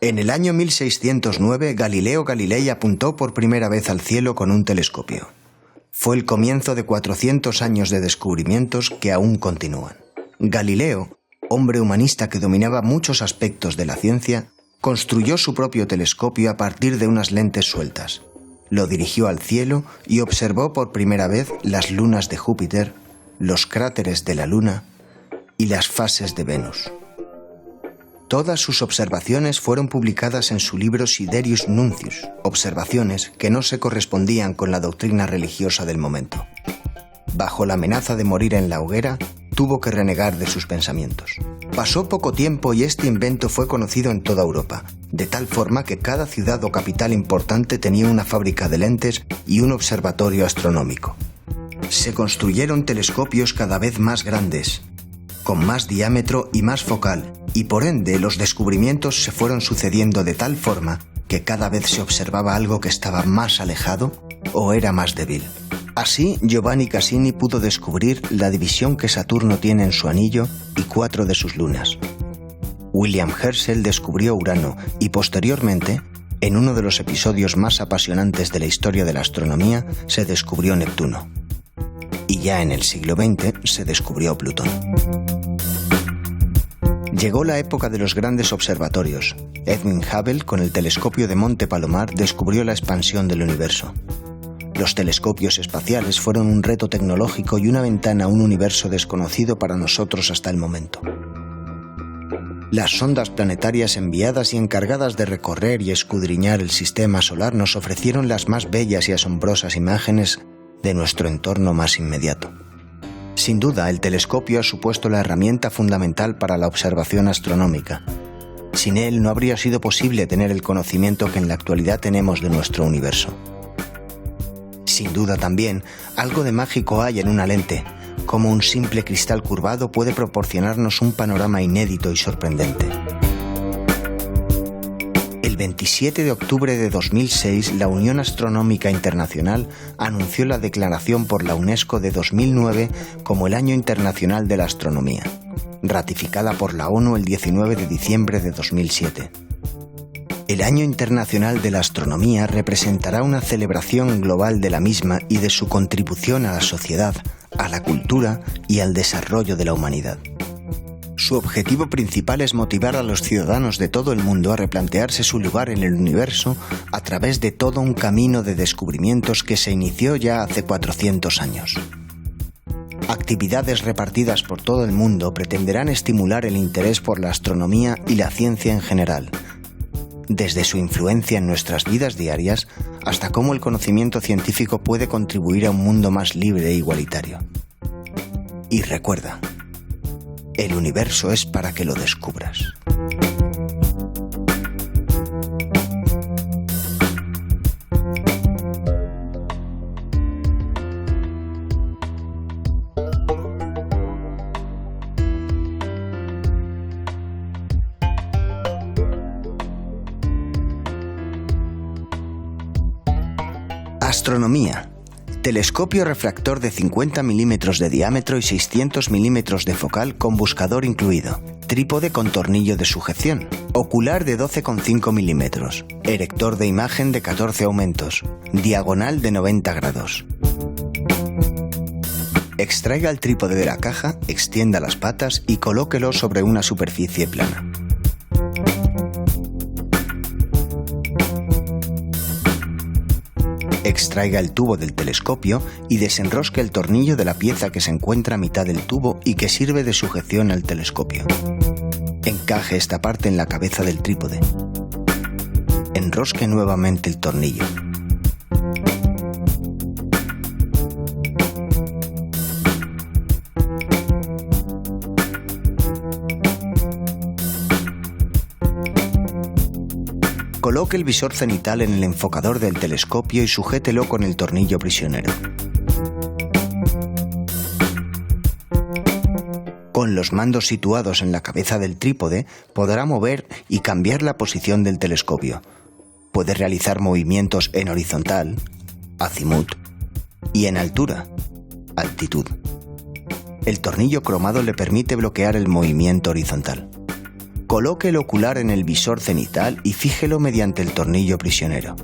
En el año 1609, Galileo Galilei apuntó por primera vez al cielo con un telescopio. Fue el comienzo de 400 años de descubrimientos que aún continúan. Galileo, hombre humanista que dominaba muchos aspectos de la ciencia, construyó su propio telescopio a partir de unas lentes sueltas. Lo dirigió al cielo y observó por primera vez las lunas de Júpiter, los cráteres de la Luna y las fases de Venus. Todas sus observaciones fueron publicadas en su libro Siderius Nuncius, observaciones que no se correspondían con la doctrina religiosa del momento. Bajo la amenaza de morir en la hoguera, tuvo que renegar de sus pensamientos. Pasó poco tiempo y este invento fue conocido en toda Europa, de tal forma que cada ciudad o capital importante tenía una fábrica de lentes y un observatorio astronómico. Se construyeron telescopios cada vez más grandes, con más diámetro y más focal, y por ende los descubrimientos se fueron sucediendo de tal forma que cada vez se observaba algo que estaba más alejado o era más débil. Así, Giovanni Cassini pudo descubrir la división que Saturno tiene en su anillo y 4 de sus lunas. William Herschel descubrió Urano y posteriormente, en uno de los episodios más apasionantes de la historia de la astronomía, se descubrió Neptuno. Y ya en el siglo XX se descubrió Plutón. Llegó la época de los grandes observatorios. Edwin Hubble, con el telescopio de Monte Palomar, descubrió la expansión del universo. Los telescopios espaciales fueron un reto tecnológico y una ventana a un universo desconocido para nosotros hasta el momento. Las sondas planetarias enviadas y encargadas de recorrer y escudriñar el sistema solar nos ofrecieron las más bellas y asombrosas imágenes de nuestro entorno más inmediato. Sin duda, el telescopio ha supuesto la herramienta fundamental para la observación astronómica. Sin él no habría sido posible tener el conocimiento que en la actualidad tenemos de nuestro universo. Sin duda también, algo de mágico hay en una lente, como un simple cristal curvado puede proporcionarnos un panorama inédito y sorprendente. El 27 de octubre de 2006, la Unión Astronómica Internacional anunció la declaración por la UNESCO de 2009 como el Año Internacional de la Astronomía, ratificada por la ONU el 19 de diciembre de 2007. El Año Internacional de la Astronomía representará una celebración global de la misma y de su contribución a la sociedad, a la cultura y al desarrollo de la humanidad. Su objetivo principal es motivar a los ciudadanos de todo el mundo a replantearse su lugar en el universo a través de todo un camino de descubrimientos que se inició ya hace 400 años. Actividades repartidas por todo el mundo pretenderán estimular el interés por la astronomía y la ciencia en general, desde su influencia en nuestras vidas diarias hasta cómo el conocimiento científico puede contribuir a un mundo más libre e igualitario. Y recuerda, el universo es para que lo descubras. Astronomía. Telescopio refractor de 50 milímetros de diámetro y 600 milímetros de focal con buscador incluido. Trípode con tornillo de sujeción. Ocular de 12,5 milímetros. Erector de imagen de 14 aumentos. Diagonal de 90 grados. Extraiga el trípode de la caja, extienda las patas y colóquelo sobre una superficie plana. Extraiga el tubo del telescopio y desenrosque el tornillo de la pieza que se encuentra a mitad del tubo y que sirve de sujeción al telescopio. Encaje esta parte en la cabeza del trípode. Enrosque nuevamente el tornillo. Coloque el visor cenital en el enfocador del telescopio y sujételo con el tornillo prisionero. Con los mandos situados en la cabeza del trípode, podrá mover y cambiar la posición del telescopio. Puede realizar movimientos en horizontal, azimut, y en altura, altitud. El tornillo cromado le permite bloquear el movimiento horizontal. Coloque el ocular en el visor cenital y fíjelo mediante el tornillo prisionero.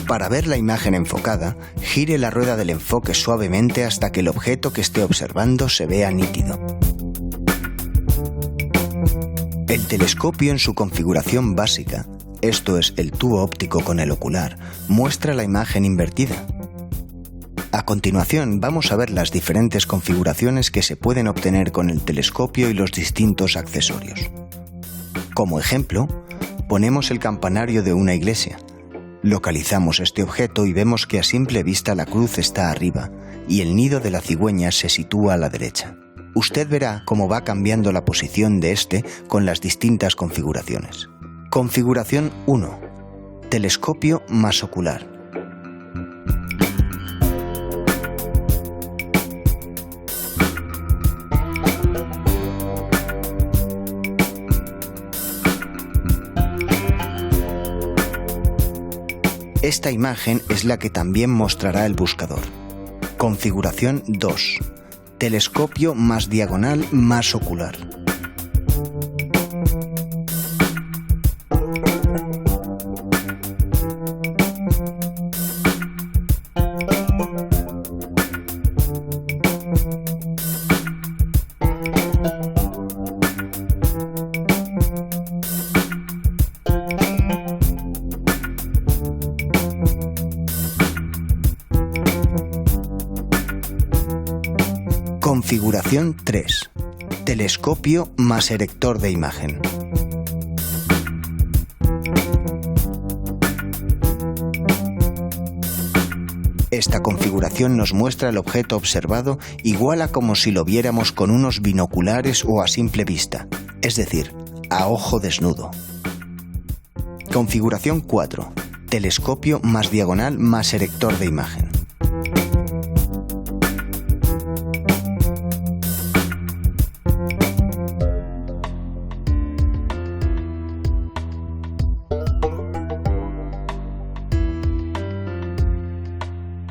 Para ver la imagen enfocada, gire la rueda del enfoque suavemente hasta que el objeto que esté observando se vea nítido. El telescopio en su configuración básica, esto es, el tubo óptico con el ocular, muestra la imagen invertida. A continuación vamos a ver las diferentes configuraciones que se pueden obtener con el telescopio y los distintos accesorios. Como ejemplo, ponemos el campanario de una iglesia. Localizamos este objeto y vemos que a simple vista la cruz está arriba y el nido de la cigüeña se sitúa a la derecha. Usted verá cómo va cambiando la posición de este con las distintas configuraciones. Configuración 1. Telescopio más ocular. Esta imagen es la que también mostrará el buscador. Configuración 2. Telescopio más diagonal más ocular. Configuración 3. Telescopio más erector de imagen. Esta configuración nos muestra el objeto observado igual a como si lo viéramos con unos binoculares o a simple vista, es decir, a ojo desnudo. Configuración 4. Telescopio más diagonal más erector de imagen.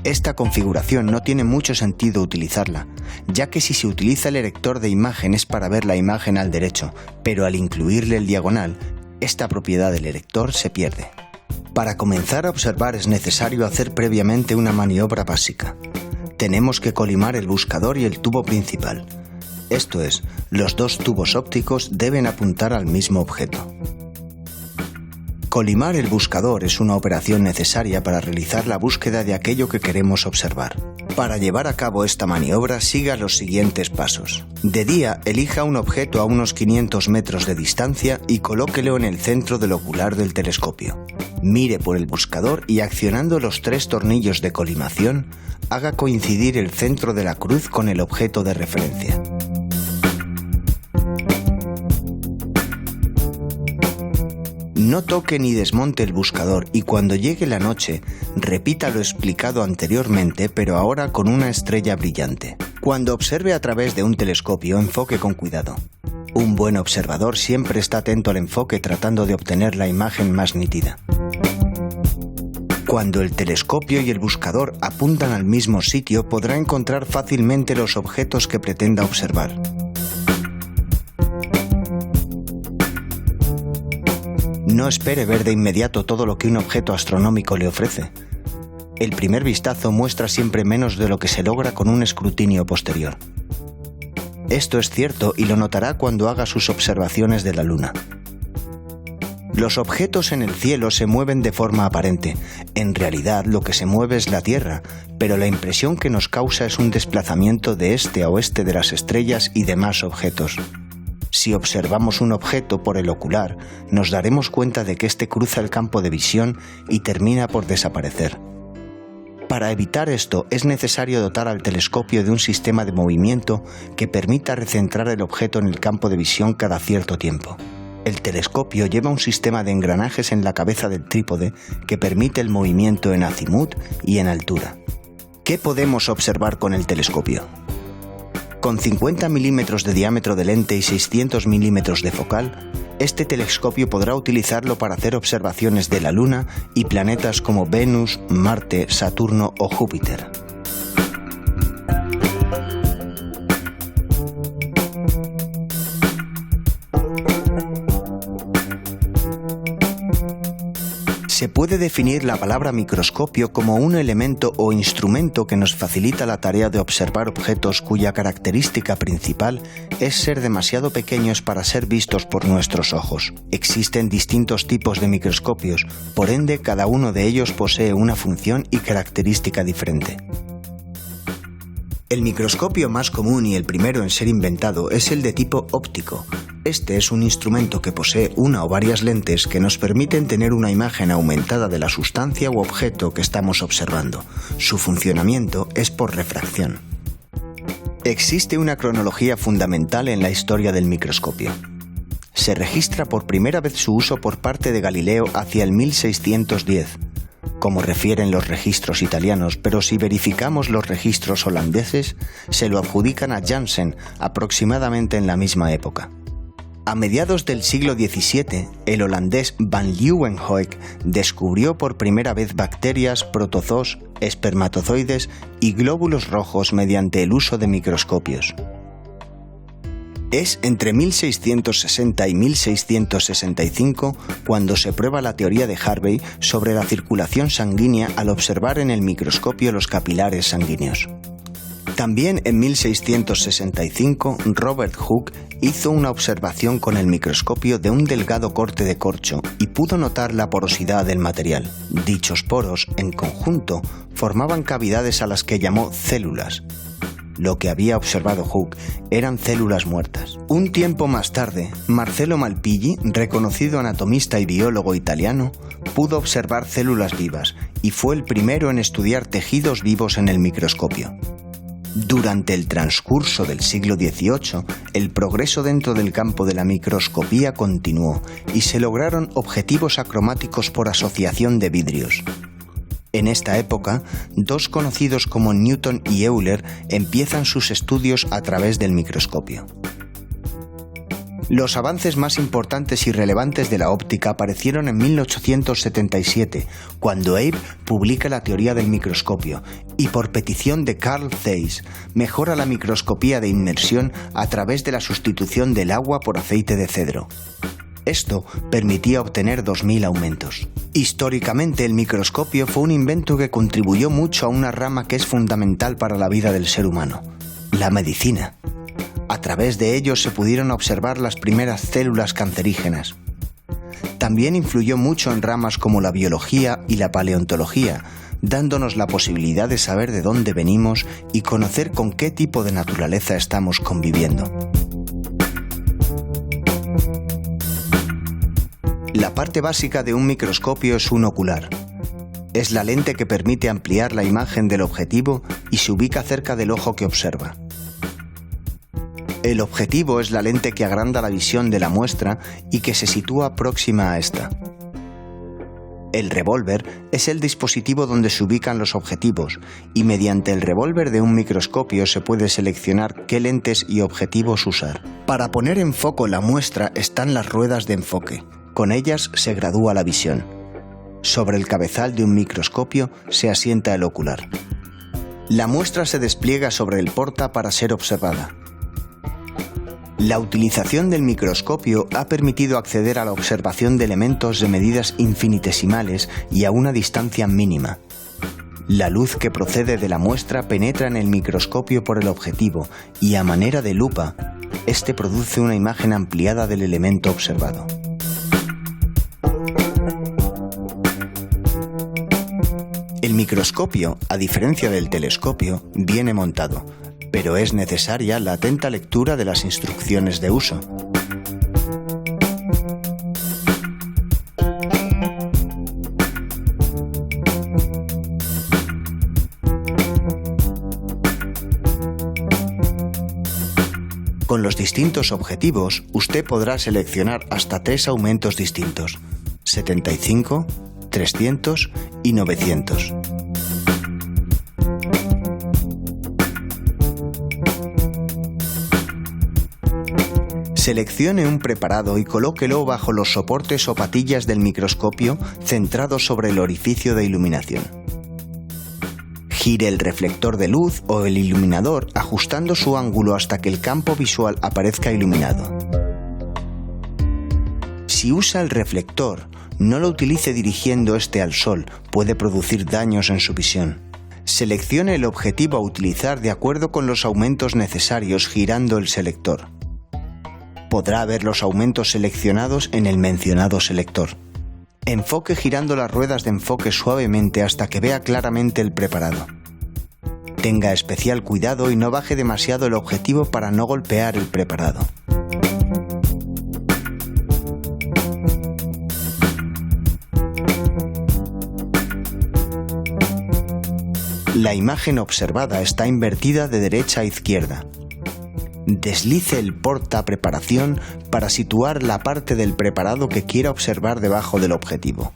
Esta configuración no tiene mucho sentido utilizarla, ya que si se utiliza el erector de imagen es para ver la imagen al derecho, pero al incluirle el diagonal, esta propiedad del erector se pierde. Para comenzar a observar es necesario hacer previamente una maniobra básica. Tenemos que colimar el buscador y el tubo principal. Esto es, los dos tubos ópticos deben apuntar al mismo objeto. Colimar el buscador es una operación necesaria para realizar la búsqueda de aquello que queremos observar. Para llevar a cabo esta maniobra, siga los siguientes pasos. De día, elija un objeto a unos 500 metros de distancia y colóquelo en el centro del ocular del telescopio. Mire por el buscador y accionando los 3 tornillos de colimación, haga coincidir el centro de la cruz con el objeto de referencia. No toque ni desmonte el buscador y cuando llegue la noche, repita lo explicado anteriormente, pero ahora con una estrella brillante. Cuando observe a través de un telescopio, enfoque con cuidado. Un buen observador siempre está atento al enfoque tratando de obtener la imagen más nítida. Cuando el telescopio y el buscador apuntan al mismo sitio, podrá encontrar fácilmente los objetos que pretenda observar. No espere ver de inmediato todo lo que un objeto astronómico le ofrece. El primer vistazo muestra siempre menos de lo que se logra con un escrutinio posterior. Esto es cierto y lo notará cuando haga sus observaciones de la Luna. Los objetos en el cielo se mueven de forma aparente. En realidad lo que se mueve es la Tierra, pero la impresión que nos causa es un desplazamiento de este a oeste de las estrellas y demás objetos. Si observamos un objeto por el ocular, nos daremos cuenta de que éste cruza el campo de visión y termina por desaparecer. Para evitar esto, es necesario dotar al telescopio de un sistema de movimiento que permita recentrar el objeto en el campo de visión cada cierto tiempo. El telescopio lleva un sistema de engranajes en la cabeza del trípode que permite el movimiento en azimut y en altura. ¿Qué podemos observar con el telescopio? Con 50 milímetros de diámetro de lente y 600 milímetros de focal, este telescopio podrá utilizarlo para hacer observaciones de la Luna y planetas como Venus, Marte, Saturno o Júpiter. Se puede definir la palabra microscopio como un elemento o instrumento que nos facilita la tarea de observar objetos cuya característica principal es ser demasiado pequeños para ser vistos por nuestros ojos. Existen distintos tipos de microscopios, por ende cada uno de ellos posee una función y característica diferente. El microscopio más común y el primero en ser inventado es el de tipo óptico. Este es un instrumento que posee una o varias lentes que nos permiten tener una imagen aumentada de la sustancia u objeto que estamos observando. Su funcionamiento es por refracción. Existe una cronología fundamental en la historia del microscopio. Se registra por primera vez su uso por parte de Galileo hacia el 1610. Como refieren los registros italianos, pero si verificamos los registros holandeses, se lo adjudican a Janssen aproximadamente en la misma época. A mediados del siglo XVII, el holandés Van Leeuwenhoek descubrió por primera vez bacterias, protozoos, espermatozoides y glóbulos rojos mediante el uso de microscopios. Es entre 1660 y 1665 cuando se prueba la teoría de Harvey sobre la circulación sanguínea al observar en el microscopio los capilares sanguíneos. También en 1665 Robert Hooke hizo una observación con el microscopio de un delgado corte de corcho y pudo notar la porosidad del material. Dichos poros, en conjunto, formaban cavidades a las que llamó células. Lo que había observado Hooke eran células muertas. Un tiempo más tarde, Marcello Malpighi, reconocido anatomista y biólogo italiano, pudo observar células vivas y fue el primero en estudiar tejidos vivos en el microscopio. Durante el transcurso del siglo XVIII, el progreso dentro del campo de la microscopía continuó y se lograron objetivos acromáticos por asociación de vidrios. En esta época, dos conocidos como Newton y Euler empiezan sus estudios a través del microscopio. Los avances más importantes y relevantes de la óptica aparecieron en 1877, cuando Abe publica la teoría del microscopio y por petición de Carl Zeiss mejora la microscopía de inmersión a través de la sustitución del agua por aceite de cedro. Esto permitía obtener 2000 aumentos. Históricamente, el microscopio fue un invento que contribuyó mucho a una rama que es fundamental para la vida del ser humano, la medicina. A través de ello se pudieron observar las primeras células cancerígenas. También influyó mucho en ramas como la biología y la paleontología, dándonos la posibilidad de saber de dónde venimos y conocer con qué tipo de naturaleza estamos conviviendo. La parte básica de un microscopio es un ocular. Es la lente que permite ampliar la imagen del objetivo y se ubica cerca del ojo que observa. El objetivo es la lente que agranda la visión de la muestra y que se sitúa próxima a esta. El revólver es el dispositivo donde se ubican los objetivos y mediante el revólver de un microscopio se puede seleccionar qué lentes y objetivos usar. Para poner en foco la muestra están las ruedas de enfoque. Con ellas se gradúa la visión. Sobre el cabezal de un microscopio se asienta el ocular. La muestra se despliega sobre el porta para ser observada. La utilización del microscopio ha permitido acceder a la observación de elementos de medidas infinitesimales y a una distancia mínima. La luz que procede de la muestra penetra en el microscopio por el objetivo y a manera de lupa, este produce una imagen ampliada del elemento observado. El microscopio, a diferencia del telescopio, viene montado, pero es necesaria la atenta lectura de las instrucciones de uso. Con los distintos objetivos, usted podrá seleccionar hasta 3 aumentos distintos: 75, 300 y 900. Seleccione un preparado y colóquelo bajo los soportes o patillas del microscopio centrados sobre el orificio de iluminación. Gire el reflector de luz o el iluminador ajustando su ángulo hasta que el campo visual aparezca iluminado. Si usa el reflector, no lo utilice dirigiendo este al sol, puede producir daños en su visión. Seleccione el objetivo a utilizar de acuerdo con los aumentos necesarios girando el selector. Podrá ver los aumentos seleccionados en el mencionado selector. Enfoque girando las ruedas de enfoque suavemente hasta que vea claramente el preparado. Tenga especial cuidado y no baje demasiado el objetivo para no golpear el preparado. La imagen observada está invertida de derecha a izquierda. Deslice el porta preparación para situar la parte del preparado que quiera observar debajo del objetivo.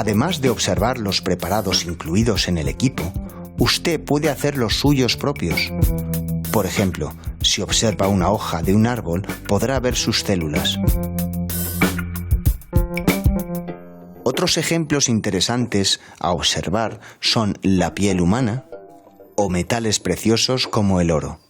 Además de observar los preparados incluidos en el equipo, usted puede hacer los suyos propios. Por ejemplo, si observa una hoja de un árbol, podrá ver sus células. Otros ejemplos interesantes a observar son la piel humana o metales preciosos como el oro.